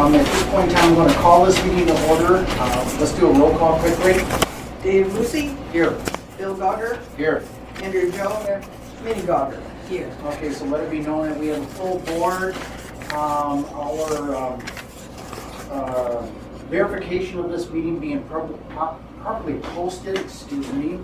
At this point in time, I'm going to call this meeting to order. Let's do a roll call quickly. Dave Lucy, Here. Bill Gogger, Here. Andrew Joe, Minnie Gogger. Here. Okay, so let it be known that we have a full board. Our verification of this meeting being properly posted, excuse me.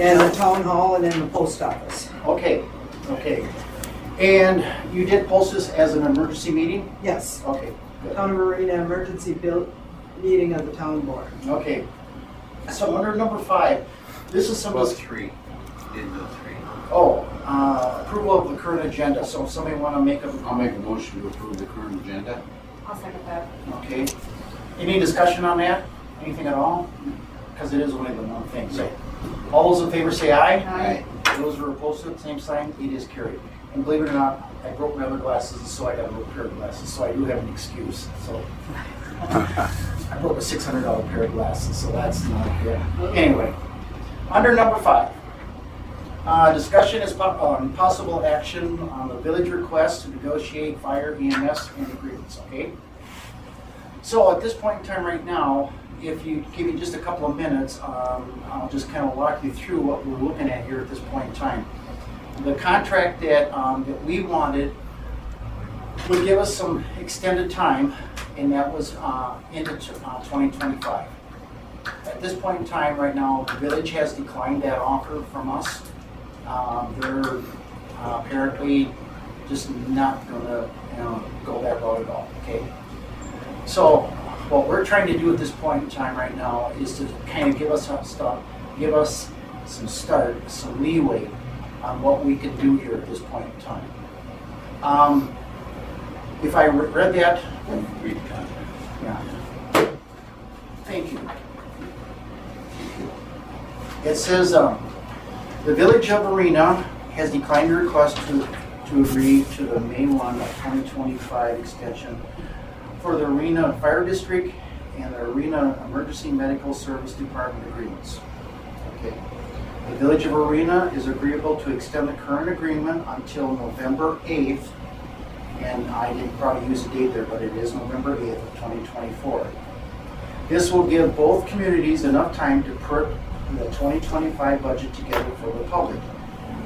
And the town hall and then the post office. Okay. And you did post this as an emergency meeting? Yes. Okay, good. Town of Arena emergency meeting of the town board. Okay. So under number 5, this is some of Well, this. 3. Didn't do 3. Oh, approval of the current agenda. So if somebody want to make a. I'll make a motion to approve the current agenda. I'll second that. Okay. Any discussion on that? Anything at all? Because it is only the one thing. So all those in favor say aye. Aye. Those who are opposed to it, same sign. It is carried. And believe it or not, I broke my other glasses, so I got a new pair of glasses. So I do have an excuse. So I broke a $600 pair of glasses, so that's not good. Anyway, under number 5. Discussion is on possible action on the village request to negotiate fire EMS and agreements, okay? So at this point in time right now, if you give me just a couple of minutes, I'll just kind of walk you through what we're looking at here at this point in time. The contract that we wanted would give us some extended time, and that was into 2025. At this point in time right now, the village has declined that offer from us. They're apparently just not gonna go that route at all, okay? So what we're trying to do at this point in time right now is to kind of give us some leeway on what we can do here at this point in time. If I read that, Read the contract. yeah. Thank you. It says, the Village of Arena has declined the request to agree to the May 1 of 2025 extension for the Arena Fire District and the Arena Emergency Medical Service Department agreements. Okay. The Village of Arena is agreeable to extend the current agreement until November 8th, and I didn't probably use a date there, but it is November 8th of 2024. This will give both communities enough time to put the 2025 budget together for the public.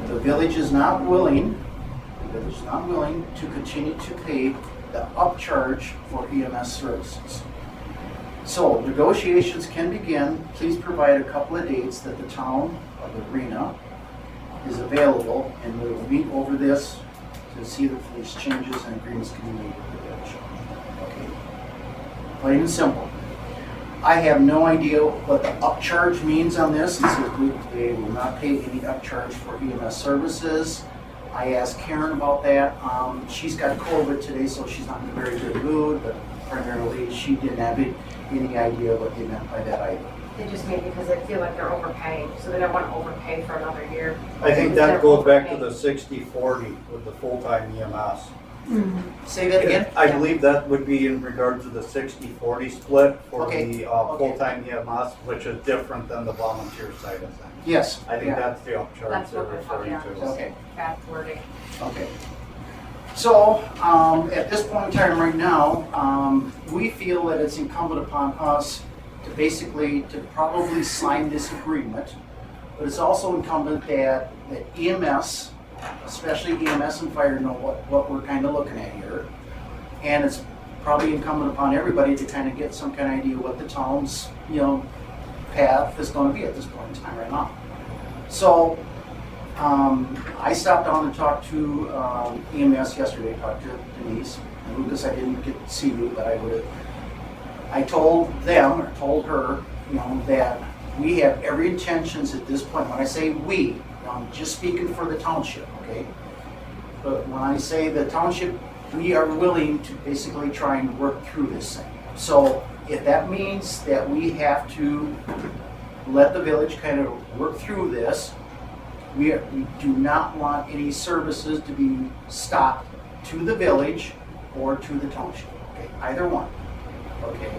The village is not willing to continue to pay the upcharge for EMS services. So negotiations can begin. Please provide a couple of dates that the town of Arena is available, and we will meet over this to see if these changes and agreements can be made with the village. Okay. Plain and simple. I have no idea what the upcharge means on this. It says they will not pay any upcharge for EMS services. I asked Karen about that. She's got COVID today, so she's not in a very good mood, but primarily she didn't have any idea what they meant by that either. They just made because they feel like they're overpaying, so they don't want to overpay for another year. I think that goes back to the 60-40 with the full-time EMS. Say that again? I believe that would be in regard to the 60-40 split for Okay. the full-time EMS, which is different than the volunteer side of things. Yes. I think Yeah. that's the upcharge That's they're what we're talking referring about. to. Okay. Bad wording. Okay. So, at this point in time right now, we feel that it's incumbent upon us to probably sign this agreement, but it's also incumbent that EMS, especially EMS and fire, know what we're kind of looking at here. And it's probably incumbent upon everybody to kind of get some kind of idea what the town's, path is going to be at this point in time right now. So, I stopped down and talked to EMS yesterday, talked to Denise, and Lucas, I didn't get to see you, but I told her, that we have every intentions at this point. When I say we, I'm just speaking for the township, okay? But when I say the township, we are willing to basically try and work through this thing. So if that means that we have to let the village kind of work through this, we do not want any services to be stopped to the village or to the township, okay? Either one, okay?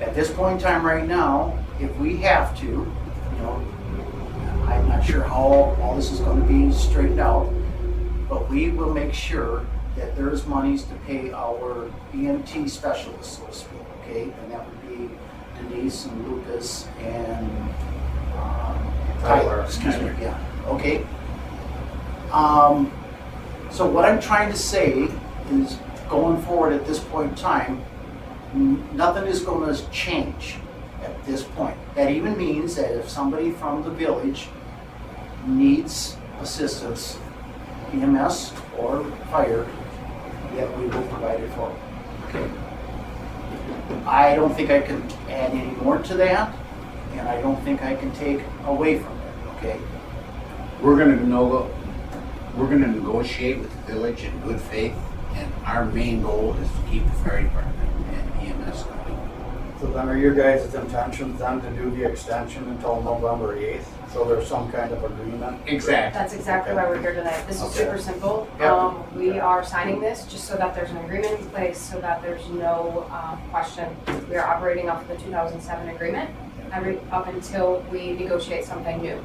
At this point in time right now, if we have to, I'm not sure how all this is going to be straightened out, but we we will make sure that there's monies to pay our EMT specialists, so to speak, okay? And that would be Denise and Lucas and Tyler, excuse me, yeah, okay? So what I'm trying to say is, going forward at this point in time, nothing is going to change at this point. That even means that if somebody from the village needs assistance, EMS or fire, that we will provide it for them. Okay. I don't think I can add any more to that, and I don't think I can take away from it, okay? We're gonna negotiate with the village in good faith, and our main goal is to keep the fire department and EMS going. So then are your guys' intentions then to do the extension until November 8th? So there's some kind of agreement? Exactly. That's exactly why we're here tonight. This is Okay. super simple. Yeah. We are signing this just so that there's an agreement in place, so that there's no question. We are operating off of the 2007 agreement up until we negotiate something new.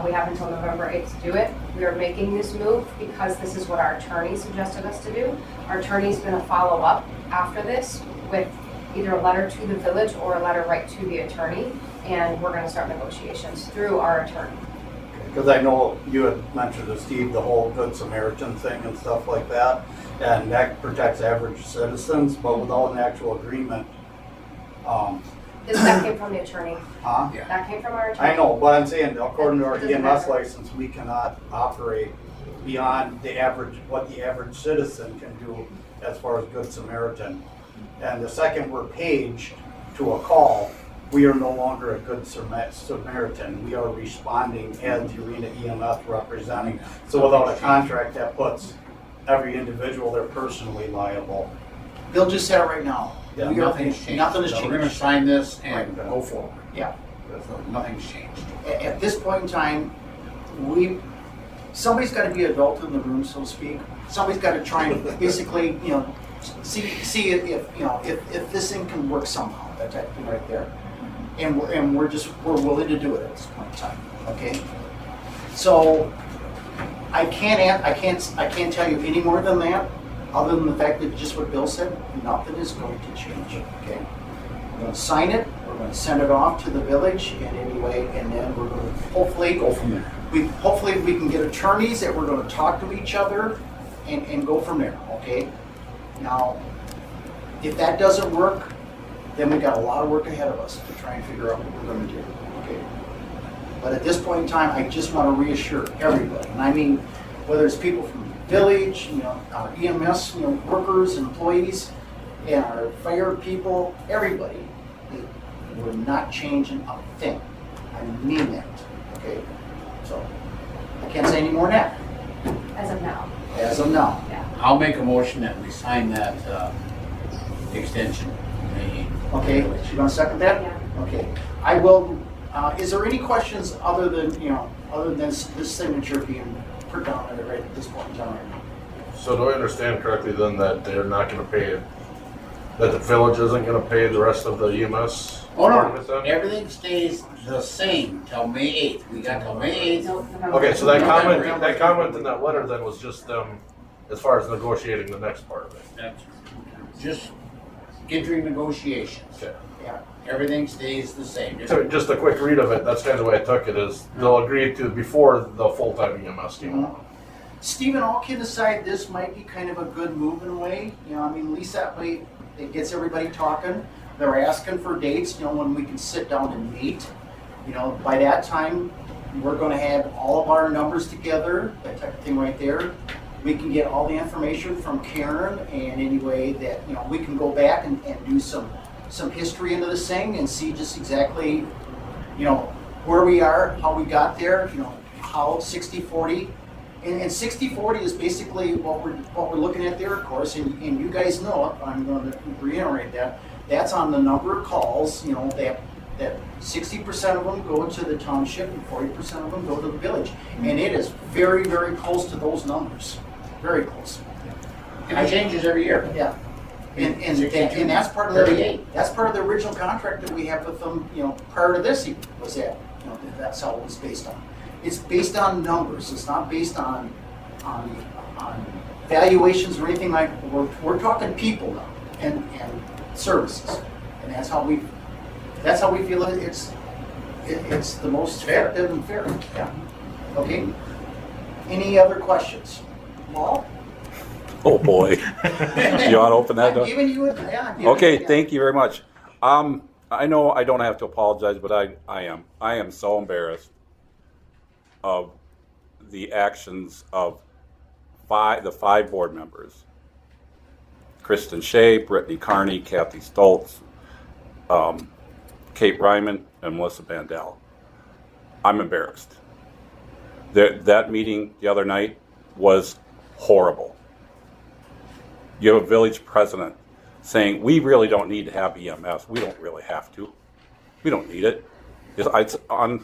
We have until November 8th to do it. We are making this move because this is what our attorney suggested us to do. Our attorney's going to follow up after this with either a letter to the village or a letter right to the attorney, and we're going to start negotiations through our attorney. Because I know you had mentioned to Steve the whole Good Samaritan thing and stuff like that, and that protects average citizens, but without an actual agreement, That came from the attorney. huh? Yeah. That came from our attorney. I know, but I'm saying, according to our Doesn't EMS matter. license, we cannot operate beyond the average, what the average citizen can do as far as Good Samaritan. And the second we're paged to a call, we are no longer a Good Samaritan. We are responding as the Arena EMS representing. So without a contract, that puts every individual there personally liable. They'll just say it right now. Yeah, We are- Nothing's changed. Nothing has So we're gonna changed. sign this and Right. go forward. Yeah. So nothing's changed. At this point in time, somebody's got to be adult in the room, so to speak. Somebody's got to try and basically, see if this thing can work somehow, that type of thing right there. And we're willing to do it at this point in time, okay? So I can't tell you any more than that, other than the fact that just what Bill said, nothing is going to change, okay? We're going to sign it, we're going to send it off to the village in any way, and then we're going to hopefully Go from there. hopefully we can get attorneys that we're going to talk to each other and go from there, okay? Now, if that doesn't work, then we got a lot of work ahead of us to try and figure out what we're going to do, okay? But at this point in time, I just want to reassure everybody, and I mean, whether it's people from the village, our EMS, workers, employees, and our fire people, everybody, that we're not changing a thing. I mean that, okay? So, I can't say any more than that, As of now, as of now. yeah. I'll make a motion that we sign that extension. Okay, you gonna second that? Yeah. Okay, I will, is there any questions other than this signature being put down at it right at this point in time? So do I understand correctly then that they're not gonna pay, that the village isn't gonna pay the rest of the EMS? Oh, part of it no, then? everything stays the same till May 8th. We got till May 8th. No, November. Okay, so that November. comment in that letter then was just them, as far as negotiating the next part of it. That's just entering negotiations. Okay. Yeah, Everything stays the same. So just a quick read of it, that's kind of the way I took it, is they'll agree to before the full-time EMS team. Stephen, all kidding aside, this might be kind of a good move in a way. At least that way it gets everybody talking. They're asking for dates, when we can sit down and meet. By that time, we're gonna have all of our numbers together, that type of thing right there. We can get all the information from Karen, and anyway that, we can go back and do some history into this thing and see just exactly, where we are, how we got there, how 60/40. And 60/40 is basically what we're looking at there, of course, and you guys know it, I'm going to reiterate that. That's on the number of calls, that 60% of them go to the township and 40% of them go to the village. And it is very, very close to those numbers, very close. And it changes every year. Yeah. And that's part of the original contract that we have with them, prior to this, was that, that's how it was based on. It's based on numbers, it's not based on valuations or anything like, we're talking people now and services. And that's how we feel it's the most Fair. effective and fair. Yeah. Okay. Any other questions? Paul? Oh, boy. You want to open that I'm door? giving you yeah. Okay, thank you very much. I know I don't have to apologize, but I am. I am so embarrassed of the actions of the five board members. Kristen Shea, Brittany Carney, Kathy Stoltz, Kate Ryman, and Melissa Bandel. I'm embarrassed. That meeting the other night was horrible. You have a village president saying, we really don't need to have EMS. We don't really have to. We don't need it. It's on,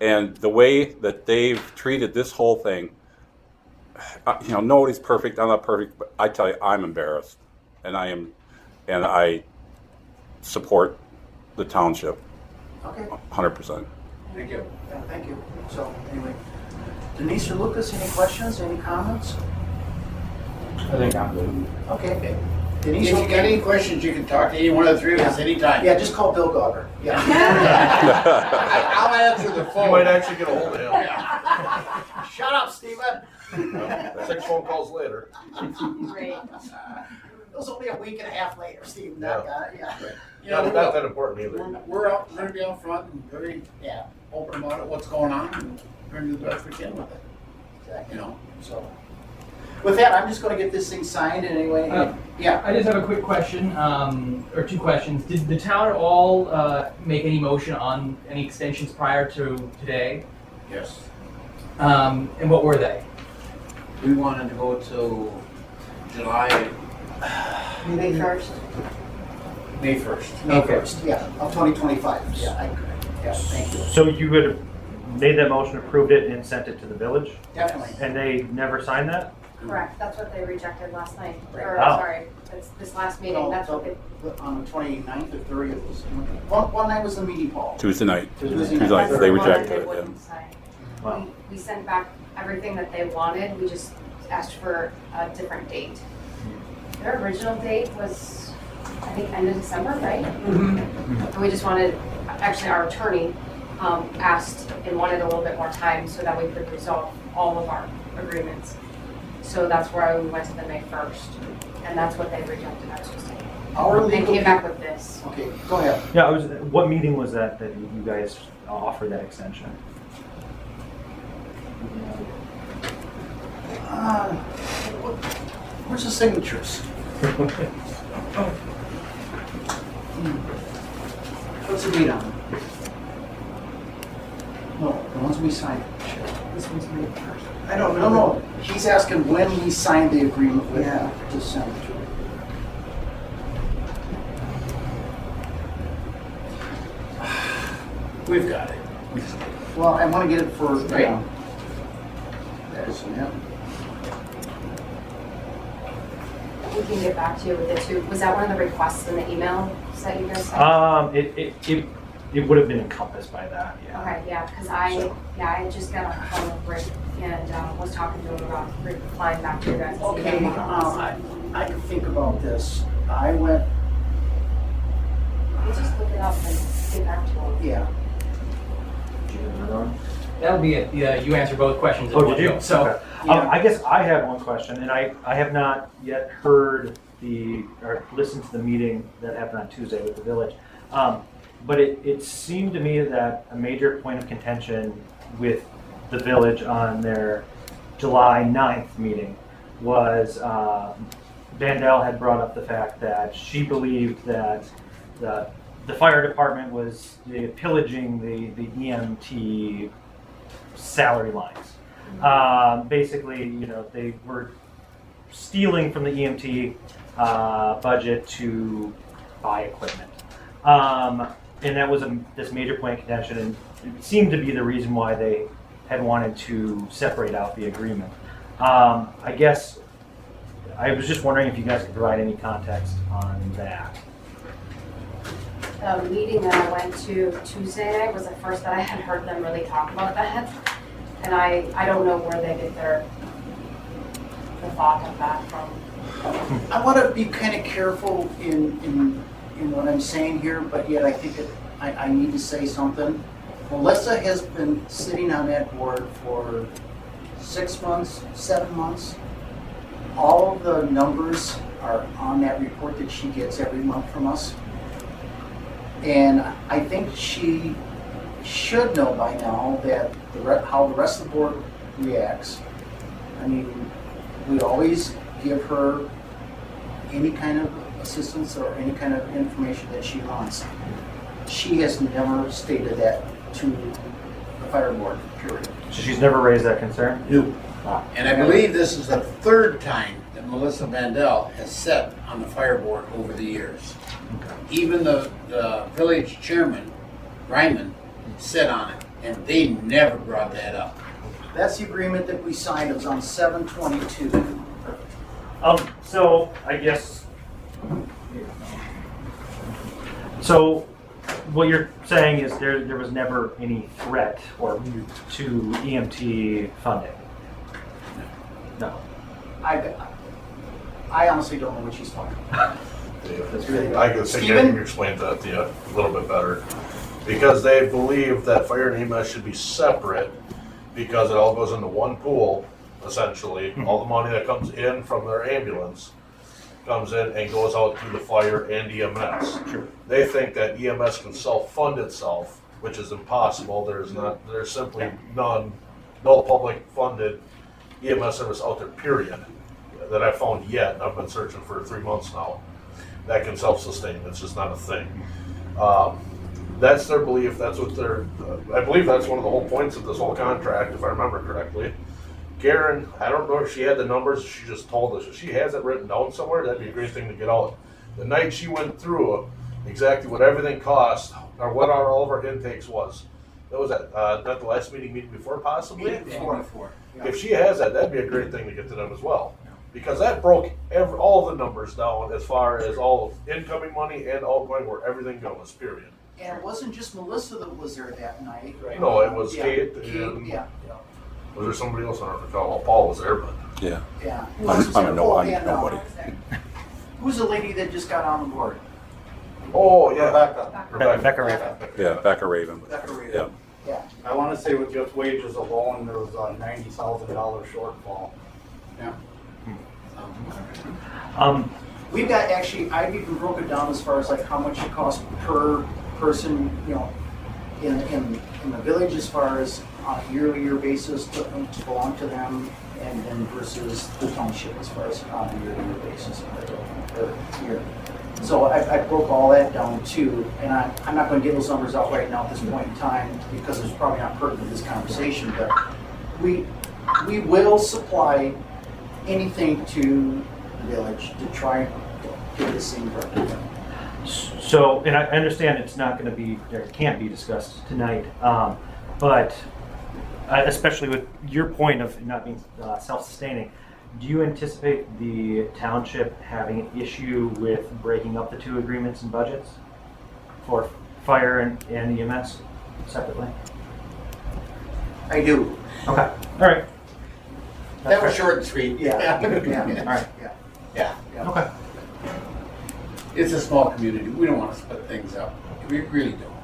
and the way that they've treated this whole thing, nobody's perfect. I'm not perfect, but I tell you, I'm embarrassed. And I support the township Okay. 100%. Thank you. Yeah, thank you. So, anyway, Denise or Lucas, any questions, any comments? I think I'm good. Okay. If Denise, you got any questions, you can talk to any one of the three of us anytime. yeah, just call Bill Gogger. Yeah. I'll answer the You phone. might actually get a hold of him. Shut up, Stephen. 6 phone calls later. Great. It was only a week and a half later, Stephen. Yeah. Yeah. You know, Not that important either. we're going to be out front and very open about it, what's going on, and we're going to do the best we can with it. Exactly. You know, So, with that, I'm just going to get this thing signed. And anyway, yeah. I just have a quick question, or two questions. Did the town at all make any motion on any extensions prior to today? yes. And what were they? We wanted to go till July, May 1st. May 1st. May Okay. 1st, yeah, of 2025. Yeah, I agree. Yeah, thank you. So you would have made that motion, approved it, and sent it to the village, Definitely. and they never signed that? Correct, that's what they rejected last night, or, Oh. sorry, this last meeting, that's what they, On the 29th or 30th was, one night was the meeting, Paul. Tuesday night. Tuesday Tuesday night. night, they that's the one that rejected they it. Yeah. wouldn't sign. Wow. We sent back everything that they wanted, we just asked for a different date. Their original date was, I think, end of December, right? And we just wanted, actually, our attorney asked and wanted a little bit more time so that we could resolve all of our agreements. So that's why we went to the May 1st, and that's what they rejected on Tuesday. Our They legal came back with this. Okay, go ahead. Yeah, what meeting was that you guys offered that extension? Where's the signatures? What's the date on them? No, the ones we signed. This one's May 1st. I No, don't know. no, he's asking when we signed the agreement with them to send it to him. We've got it. Well, I want to get it for, Right. There's, yeah. We can get back to you with the two. Was that one of the requests in the email that you guys sent? It would have been encompassed by that, yeah. Okay, yeah, because I just got on the phone with Rick and was talking to him about replying back to you guys. Okay, I can think about this. I went, We'll just look it up and get back to him. yeah. That'll be it. Yeah, you answer both questions. in Oh, one did you? go. So, Okay. yeah. I guess I have one question, and I have not yet heard or listened to the meeting that happened on Tuesday with the village. But it seemed to me that a major point of contention with the village on their July 9th meeting was Vandell had brought up the fact that she believed that the fire department was pillaging the EMT salary lines. Basically, they were stealing from the EMT budget to buy equipment. And that was this major point of contention, and it seemed to be the reason why they had wanted to separate out the agreement. I guess I was just wondering if you guys could provide any context on that. The meeting that I went to Tuesday night was the first that I had heard them really talk about that. And I don't know where they get their thought of that from. I want to be kind of careful in what I'm saying here, but yet I think I need to say something. Melissa has been sitting on that board for 6 months, 7 months. All of the numbers are on that report that she gets every month from us. And I think she should know by now that how the rest of the board reacts. I mean, we always give her any kind of assistance or any kind of information that she wants. She has never stated that to the fire board, period. So she's never raised that concern? No. And I believe this is the third time that Melissa Vandell has sat on the fire board over the years. Even the village chairman, Ryman, sat on it, and they never brought that up. That's the agreement that we signed. It was on 7/22. So I guess, so what you're saying is there was never any threat or to EMT funding? No. I honestly don't know what she's talking about. I could think I can explain that to you a little bit better. Because they believe that fire and EMS should be separate because it all goes into one pool, essentially. All the money that comes in from their ambulance comes in and goes out to the fire and EMS. Sure. They think that EMS can self-fund itself, which is impossible. There's simply no public funded EMS service out there, period, that I've found yet, and I've been searching for 3 months now, that can self-sustain. It's just not a thing. That's their belief. That's what I believe that's one of the whole points of this whole contract, if I remember correctly. Karen, I don't know if she had the numbers. She just told us. If she has it written down somewhere, that'd be a great thing to get out. The night she went through exactly what everything cost, or what all of our intakes was. That was at not the last meeting before, possibly. Before. If she has that, that'd be a great thing to get to them as well. Because that broke all the numbers down as far as all incoming money and outgoing, where everything goes, period. And it wasn't just Melissa that was there that night, right? No, it was Yeah. Kate and Yeah. was there somebody else I don't recall? Well, Paul was there, but Yeah. Yeah. I'm nobody. Who's the lady that just got on the board? oh yeah, Rebecca Raven. Yeah, Becca Raven. Becca Raven. Yeah. Yeah. I want to say with just wages alone, there was a $90,000 shortfall. We've got actually, I've even broken it down as far as like how much it costs per person, in the village as far as on a year basis to belong to them, and then versus the township as far as on a year basis per year. So I broke all that down too, and I'm not going to get those numbers out right now at this point in time because it's probably not pertinent to this conversation, but we will supply anything to the village to try and get this thing working. So, and I understand it's not going to be, or it can't be discussed tonight, but especially with your point of not being self-sustaining, do you anticipate the township having an issue with breaking up the two agreements and budgets for fire and EMS separately? I do. Okay, all right. That was short and sweet. Yeah. All right. Yeah. Okay. It's a small community. We don't want to split things up. We really don't.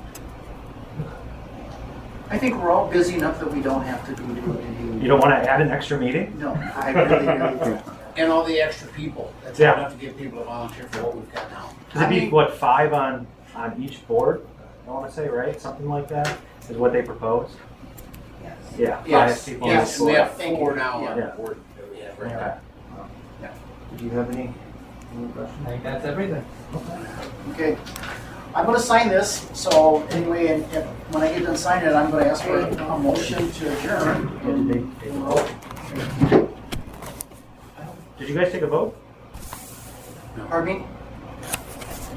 I think we're all busy enough that we don't have to do. You don't want to add an extra meeting? No, I really don't. And all the extra people. That's Yeah. enough to get people to volunteer for what we've got now. Because it'd be, what, 5 on each board? I want to say, right? Something like that is what they proposed? Yes. Yeah. 5 Yes. people. Yes, and we have Thank 4 you. now on Yeah. the board that we have right Okay. now. Yeah. Do you have any questions? I think that's everything. Okay. I'm gonna sign this, so anyway, and when I get done signing it, I'm gonna ask for a motion to adjourn. Did they take a vote? Did you guys take a vote? Pardon me?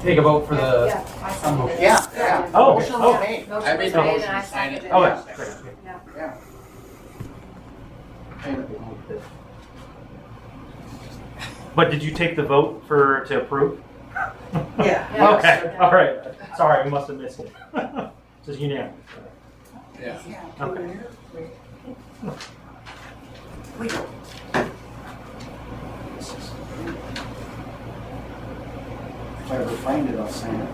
Take a vote for the. Yeah, I seconded it. Yeah. Oh, Motion oh. was made. Motion I made was the made motion and I to sign it. seconded it. Oh, Yeah. yeah. Great. Yeah. Yeah. But did you take the vote to approve? Yeah. Yeah. Okay, all right. Sorry, we must have missed it. Just unanimous. Yeah. Okay. We go. I ever find it, I'll sign it.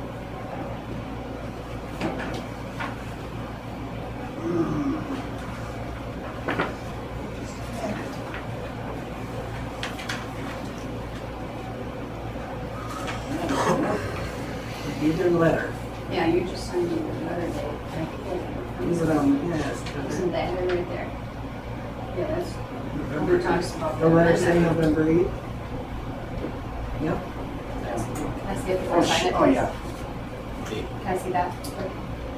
Either letter. Yeah, you just signed me another date. Is it on, yes. Isn't that it right there? Yeah, that's, November November talks about. The letter saying November 8th? Yep. Can I see it before Oh, I sign it? oh, yeah. Can I see that?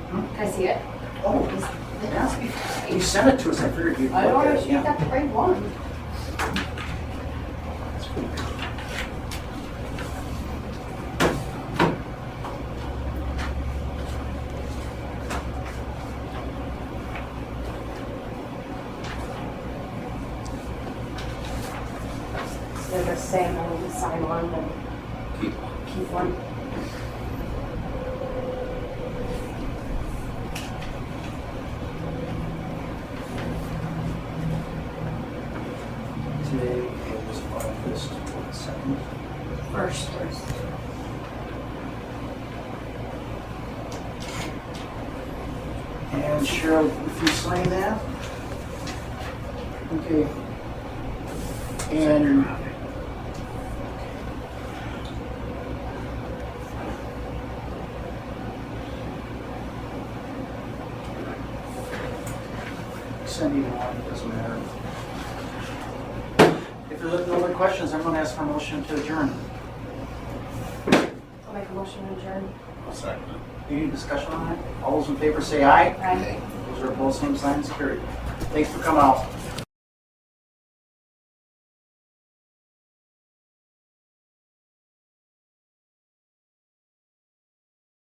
Can I see it? Oh, yeah. You sent it to us, I figured you'd look I don't at know it, if you yeah. got the right one. So they're just saying I need to sign one and keep one. Today is August 2nd. First. And Cheryl, if you sign that. Okay. And send either one, it doesn't matter. If there's no other questions, I'm going to ask for a motion to adjourn. I'll make a motion to adjourn. I'll second it. Any discussion on it? All those in favor say aye. Aye. Those are opposed, same signs, carried. Thanks for coming out.